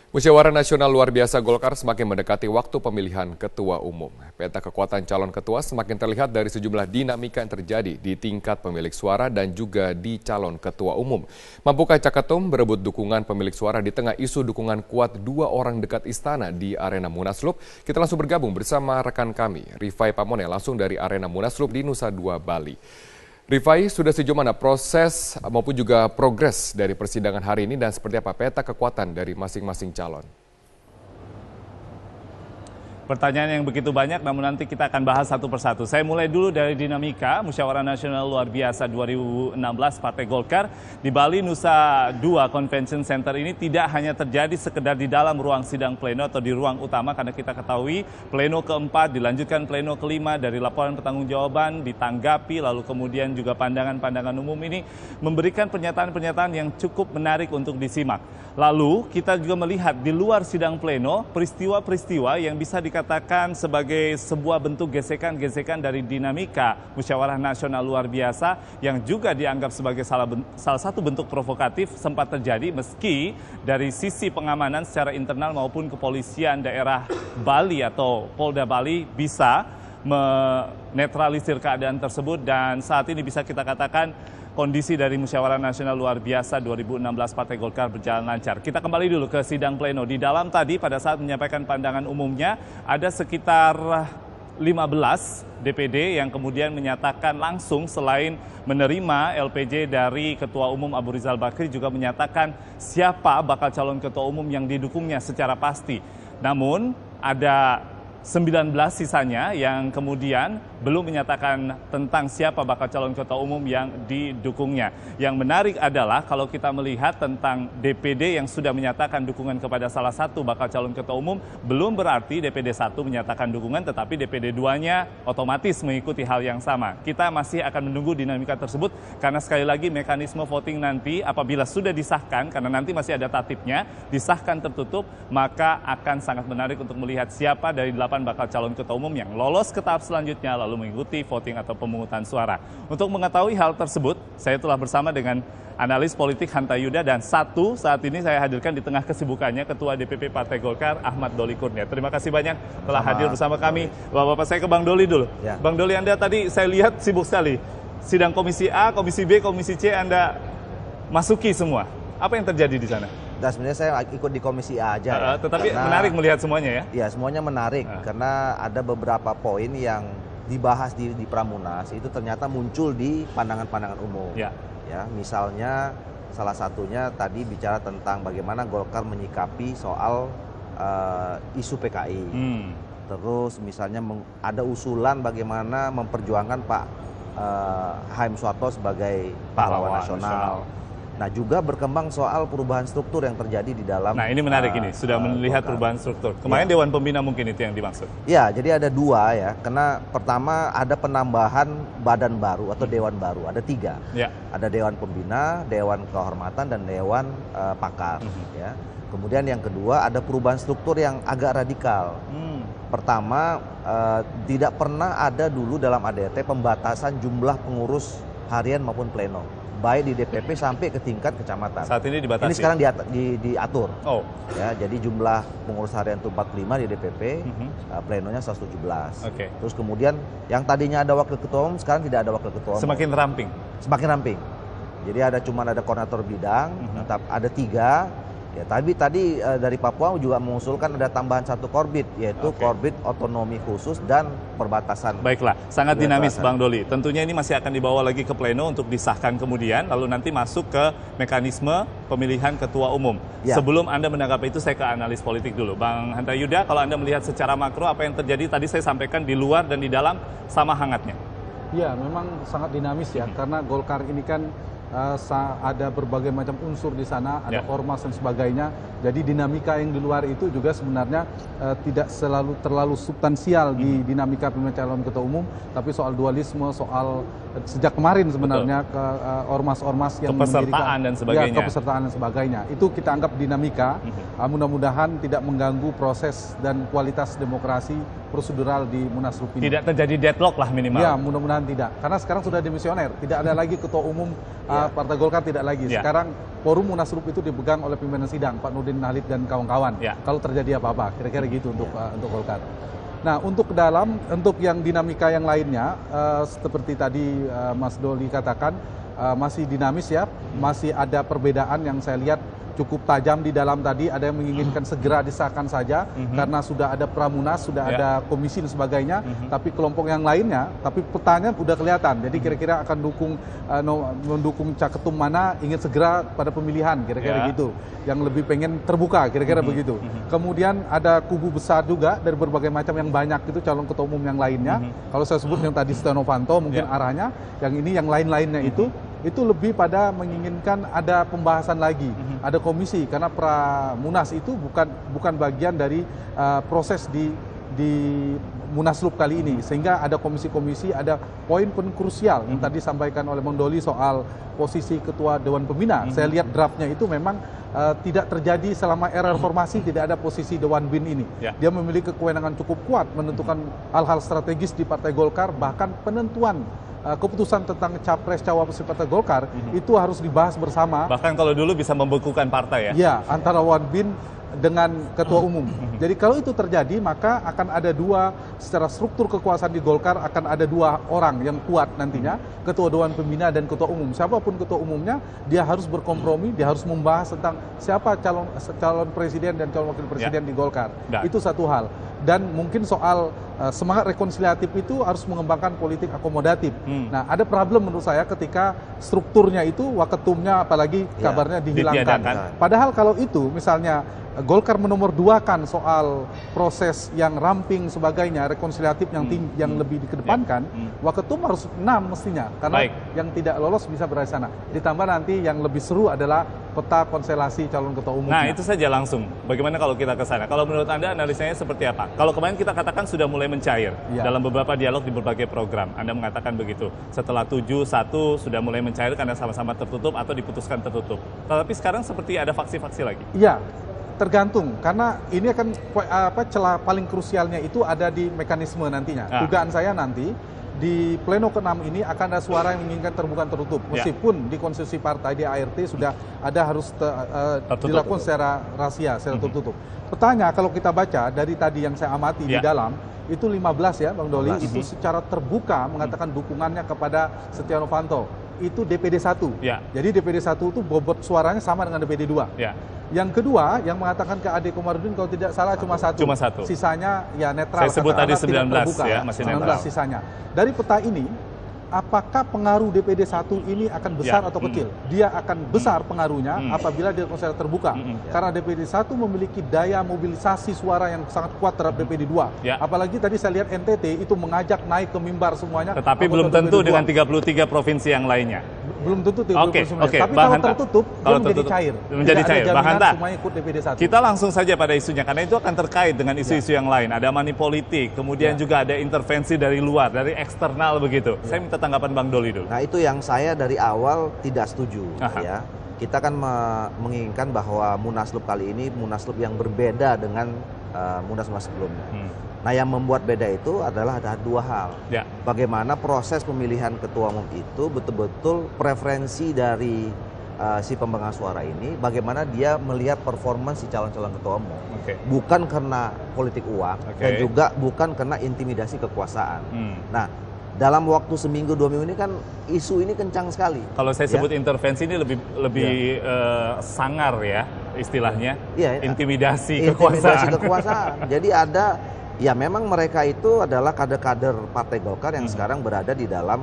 Musyawarah Nasional Luar Biasa Golkar semakin mendekati waktu pemilihan ketua umum. Peta kekuatan calon ketua semakin terlihat dari sejumlah dinamika yang terjadi di tingkat pemilik suara dan juga di calon ketua umum. Mampukah Cak Ketum berebut dukungan pemilik suara di tengah isu dukungan kuat dua orang dekat istana di arena Munaslup? Kita langsung bergabung bersama rekan kami, Rifai Pamone, langsung dari arena Munaslup di Nusa Dua, Bali. Rifai, sudah sejauh mana proses maupun juga progres dari persidangan hari ini dan seperti apa peta kekuatan dari masing-masing calon? Pertanyaan yang begitu banyak, namun nanti kita akan bahas satu persatu. Saya mulai dulu dari dinamika Musyawarah Nasional Luar Biasa 2016 Partai Golkar di Bali Nusa Dua Convention Center ini tidak hanya terjadi sekedar di dalam ruang sidang pleno atau di ruang utama, karena kita ketahui pleno keempat dilanjutkan pleno kelima dari laporan pertanggungjawaban ditanggapi, lalu kemudian juga pandangan-pandangan umum ini memberikan pernyataan-pernyataan yang cukup menarik untuk disimak. Lalu kita juga melihat di luar sidang pleno peristiwa-peristiwa yang bisa dikatakan sebagai sebuah bentuk gesekan-gesekan dari dinamika Musyawarah Nasional Luar Biasa yang juga dianggap sebagai salah satu bentuk provokatif sempat terjadi, meski dari sisi pengamanan secara internal maupun kepolisian daerah Bali atau Polda Bali bisa menetralisir keadaan tersebut, dan saat ini bisa kita katakan kondisi dari Musyawarah Nasional Luar Biasa 2016 Partai Golkar berjalan lancar. Kita kembali dulu ke sidang pleno. Di dalam tadi pada saat menyampaikan pandangan umumnya ada sekitar 15 DPD yang kemudian menyatakan langsung, selain menerima LPJ dari Ketua Umum Abu Rizal Bakri, juga menyatakan siapa bakal calon ketua umum yang didukungnya secara pasti. Namun ada 19 sisanya yang kemudian belum menyatakan tentang siapa bakal calon ketua umum yang didukungnya. Yang menarik adalah kalau kita melihat tentang DPD yang sudah menyatakan dukungan kepada salah satu bakal calon ketua umum, belum berarti DPD 1 menyatakan dukungan, tetapi DPD 2-nya otomatis mengikuti hal yang sama. Kita masih akan menunggu dinamika tersebut, karena sekali lagi mekanisme voting nanti apabila sudah disahkan, karena nanti masih ada tatipnya, disahkan tertutup, maka akan sangat menarik untuk melihat siapa dari 8 bakal calon ketua umum yang lolos ke tahap selanjutnya lalu mengikuti voting atau pemungutan suara. Untuk mengetahui hal tersebut, saya telah bersama dengan analis politik Hanta Yuda, dan saat ini saya hadirkan di tengah kesibukannya Ketua DPP Partai Golkar Ahmad Doli Kurnia. Terima kasih banyak telah hadir bersama kami. Bapak-bapak, saya ke Bang Doli dulu. Ya. Bang Doli, Anda tadi saya lihat sibuk sekali. Sidang Komisi A, Komisi B, Komisi C Anda masuki semua. Apa yang terjadi di sana? Nah, sebenarnya saya ikut di Komisi A aja ya. Tetapi karena menarik melihat semuanya ya? Ya, semuanya menarik karena ada beberapa poin yang dibahas di Pramunas itu ternyata muncul di pandangan-pandangan umum. Ya, misalnya salah satunya tadi bicara tentang bagaimana Golkar menyikapi soal isu PKI. Terus misalnya ada usulan bagaimana memperjuangkan Pak Haim Suarto sebagai pahlawan nasional. Nah, juga berkembang soal perubahan struktur yang terjadi di dalam. Nah, ini menarik ini, sudah melihat perubahan struktur. Kemarin Dewan Pembina mungkin itu yang dimaksud. Ya, jadi ada dua ya, karena pertama ada penambahan badan baru atau dewan baru, ada 3. Ya. Ada Dewan Pembina, Dewan Kehormatan, dan Dewan Pakar. Ya. Kemudian yang kedua ada perubahan struktur yang agak radikal. Pertama, tidak pernah ada dulu dalam ADRT pembatasan jumlah pengurus harian maupun pleno, baik di DPP sampai ke tingkat kecamatan. Saat ini dibatasi. Ini sekarang diatur. Oh. Ya, jadi jumlah pengurus harian itu 45 di DPP, plenonya 117. Okay. Terus kemudian yang tadinya ada wakil ketua umum sekarang tidak ada wakil ketua umum. Semakin ramping. Semakin ramping. Jadi ada koordinator bidang, tetap ada 3. Ya, tapi tadi dari Papua juga mengusulkan ada tambahan 1 korbit, yaitu korbit otonomi khusus dan perbatasan. Baiklah, sangat dinamis Bang Doli. Tentunya ini masih akan dibawa lagi ke pleno untuk disahkan kemudian, lalu nanti masuk ke mekanisme pemilihan ketua umum. Ya. Sebelum Anda menanggapi itu, saya ke analis politik dulu. Bang Hanta Yuda, kalau Anda melihat secara makro apa yang terjadi, tadi saya sampaikan di luar dan di dalam sama hangatnya. Ya, memang sangat dinamis ya, karena Golkar ini kan ada berbagai macam unsur di sana, ada ormas dan sebagainya. Jadi dinamika yang di luar itu juga sebenarnya tidak selalu terlalu substansial di dinamika pemilihan calon ketua umum, tapi soal dualisme, soal sejak kemarin sebenarnya ke ormas-ormas yang kepesertaan dan sebagainya. Ya, kepesertaan dan sebagainya. Itu kita anggap dinamika. Mudah-mudahan tidak mengganggu proses dan kualitas demokrasi prosedural di Munaslup ini. Tidak terjadi deadlock lah minimal. Ya, mudah-mudahan tidak. Karena sekarang sudah dimisioner, tidak ada lagi ketua umum Partai Golkar, tidak lagi. Sekarang forum Munaslup itu dipegang oleh pimpinan sidang Pak Nurdin Halid dan kawan-kawan. Kalau terjadi apa-apa, kira-kira gitu untuk Golkar. Nah, untuk yang dinamika yang lainnya, seperti tadi Mas Doli katakan, masih dinamis ya, masih ada perbedaan yang saya lihat cukup tajam di dalam tadi. Ada yang menginginkan segera disahkan saja karena sudah ada pramunas, sudah ada komisi dan sebagainya. Tapi kelompok yang lainnya, tapi pertanyaan udah kelihatan. Jadi kira-kira akan mendukung caketum mana, ingin segera pada pemilihan, kira-kira gitu. Yang lebih pengen terbuka, kira-kira begitu. Kemudian ada kubu besar juga dari berbagai macam yang banyak itu calon ketua umum yang lainnya. Kalau saya sebut yang tadi Setia Novanto mungkin arahnya, yang ini yang lain-lainnya itu lebih pada menginginkan ada pembahasan lagi, ada komisi, karena Pramunas itu bukan bagian dari proses di Munaslup kali ini, sehingga ada komisi-komisi, ada poin-poin krusial yang tadi disampaikan oleh Bang Doli soal posisi Ketua Dewan Pembina. Saya lihat draftnya itu memang tidak terjadi selama era reformasi, tidak ada posisi Dewan Bin ini. Dia memiliki kewenangan cukup kuat menentukan hal-hal strategis di Partai Golkar, bahkan penentuan keputusan tentang capres-cawapres Partai Golkar itu harus dibahas bersama. Bahkan kalau dulu bisa membekukan partai ya? Ya, antara Dewan Bin dengan ketua umum. Jadi kalau itu terjadi, maka akan ada secara struktur kekuasaan di Golkar akan ada dua orang yang kuat nantinya, ketua Dewan Pembina dan ketua umum. Siapapun ketua umumnya, dia harus berkompromi, dia harus membahas tentang siapa calon presiden dan calon wakil presiden di Golkar. Itu satu hal. Dan mungkin soal semangat rekonsiliatif itu harus mengembangkan politik akomodatif. Nah, ada problem menurut saya ketika strukturnya itu waketumnya apalagi kabarnya dihilangkan. Padahal kalau itu misalnya Golkar menomor duakan soal proses yang ramping sebagainya, rekonsiliatif yang lebih dikedepankan, waketum harus 6 mestinya, karena yang tidak lolos bisa berada di sana. Ditambah nanti yang lebih seru adalah peta konstelasi calon ketua umum. Nah, itu saja langsung. Bagaimana kalau kita ke sana? Kalau menurut Anda analisanya seperti apa? Kalau kemarin kita katakan sudah mulai mencair dalam beberapa dialog di berbagai program. Anda mengatakan begitu. Setelah 7-1 sudah mulai mencair karena sama-sama tertutup atau diputuskan tertutup. Tapi sekarang seperti ada faksi-faksi lagi. Iya. Tergantung, karena ini akan celah paling krusialnya itu ada di mekanisme nantinya. Dugaan saya nanti di pleno ke-6 ini akan ada suara yang menginginkan terbuka tertutup. Meskipun di konstitusi partai di ART sudah ada harus dilakukan secara rahasia, secara tertutup. Petanya kalau kita baca dari tadi yang saya amati di dalam, itu 15 ya Bang Doli, itu secara terbuka mengatakan dukungannya kepada Setia Novanto. Itu DPD 1. Jadi DPD 1 itu bobot suaranya sama dengan DPD 2. Yang kedua, yang mengatakan ke Ade Komarudin kalau tidak salah cuma satu. Sisanya ya netral. Saya sebut tadi 19 terbuka, ya, masih 19 netral. sisanya. Dari peta ini, apakah pengaruh DPD 1 ini akan besar atau kecil? Dia akan besar pengaruhnya apabila dia secara terbuka. Karena DPD 1 memiliki daya mobilisasi suara yang sangat kuat terhadap DPD 2. Apalagi tadi saya lihat NTT itu mengajak naik ke mimbar semuanya. Tetapi belum tentu dengan 33 provinsi yang lainnya. Belum tentu 33 provinsi. Tapi Bang kalau Hanta, tertutup, dia menjadi cair. Menjadi cair. Bang Hanta, semuanya ikut DPD 1. kita langsung saja pada isunya, karena itu akan terkait dengan isu-isu yang lain. Ada money politik, kemudian juga ada intervensi dari luar, dari eksternal begitu. Saya minta tanggapan Bang Doli dulu. Nah, itu yang saya dari awal tidak setuju. Ya. Kita kan menginginkan bahwa Munaslup kali ini Munaslup yang berbeda dengan Munaslup sebelumnya. Nah, yang membuat beda itu adalah ada dua hal. Bagaimana proses pemilihan ketua umum itu betul-betul preferensi dari si pemegang suara ini, bagaimana dia melihat performa si calon-calon ketua umum. Bukan karena politik uang dan juga bukan karena intimidasi kekuasaan. Nah, dalam waktu seminggu 2 minggu ini kan isu ini kencang sekali. Kalau saya sebut intervensi ini lebih sangar ya istilahnya. Intimidasi kekuasaan. Jadi ada, ya memang mereka itu adalah kader-kader Partai Golkar yang sekarang berada di dalam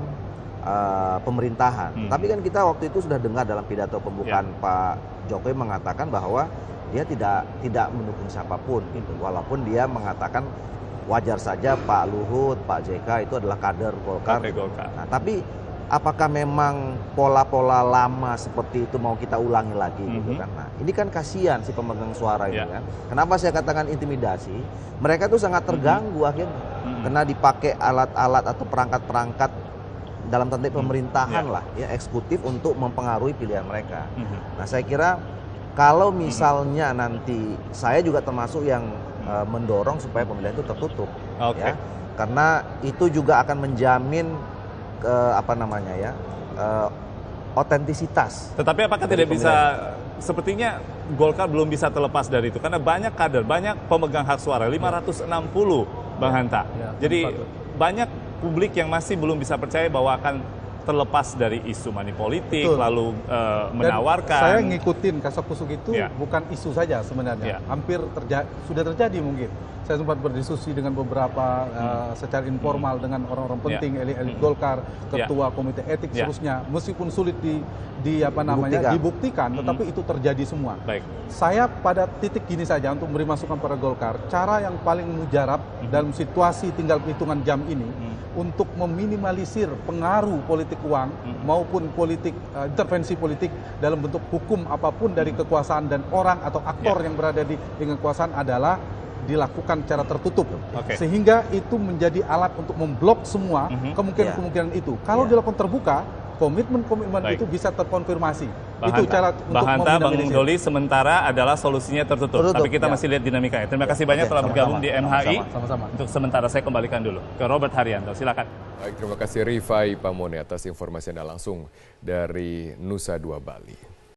pemerintahan. Tapi kan kita waktu itu sudah dengar dalam pidato pembukaan Pak Jokowi mengatakan bahwa dia tidak mendukung siapapun gitu. Walaupun dia mengatakan wajar saja Pak Luhut, Pak JK itu adalah kader Golkar. Nah, tapi apakah memang pola-pola lama seperti itu mau kita ulangi lagi gitu kan? Nah, ini kan kasihan si pemegang suara ini kan. Kenapa saya katakan intimidasi? Mereka tuh sangat terganggu akhirnya karena dipakai alat-alat atau perangkat-perangkat dalam tanda pemerintahan lah ya, eksekutif untuk mempengaruhi pilihan mereka. Nah, saya kira kalau misalnya nanti saya juga termasuk yang mendorong supaya pemilihan itu tertutup. ya. Karena itu juga akan menjamin otentisitas. Tetapi apakah tidak bisa, sepertinya Golkar belum bisa terlepas dari itu karena banyak kader, banyak pemegang hak suara, 560 Bang Hanta. Jadi banyak publik yang masih belum bisa percaya bahwa akan terlepas dari isu money politik, lalu menawarkan. Dan saya ngikutin Kasakusuk itu bukan isu saja sebenarnya, hampir sudah terjadi mungkin. Saya sempat berdiskusi dengan beberapa secara informal dengan orang-orang penting, elit-elit Golkar, ketua komite etik, seterusnya. Meskipun sulit dibuktikan, tetapi itu terjadi semua. Saya pada titik gini saja untuk memberi masukan pada Golkar, cara yang paling mujarab dalam situasi tinggal hitungan jam ini untuk meminimalisir pengaruh politik uang maupun intervensi politik dalam bentuk hukum apapun dari kekuasaan dan orang atau aktor yang berada di kekuasaan adalah dilakukan secara tertutup, sehingga itu menjadi alat untuk memblok semua kemungkinan-kemungkinan itu. Kalau dilakukan terbuka, komitmen itu bisa terkonfirmasi. Itu cara untuk Bang Doli sementara adalah solusinya tertutup. Tapi kita masih lihat dinamikanya. Terima kasih banyak telah bergabung di MHI. Untuk sementara saya kembalikan dulu ke Robert Haryanto. Silakan. Baik, terima kasih Rifai Pamone atas informasi Anda langsung dari Nusa Dua Bali.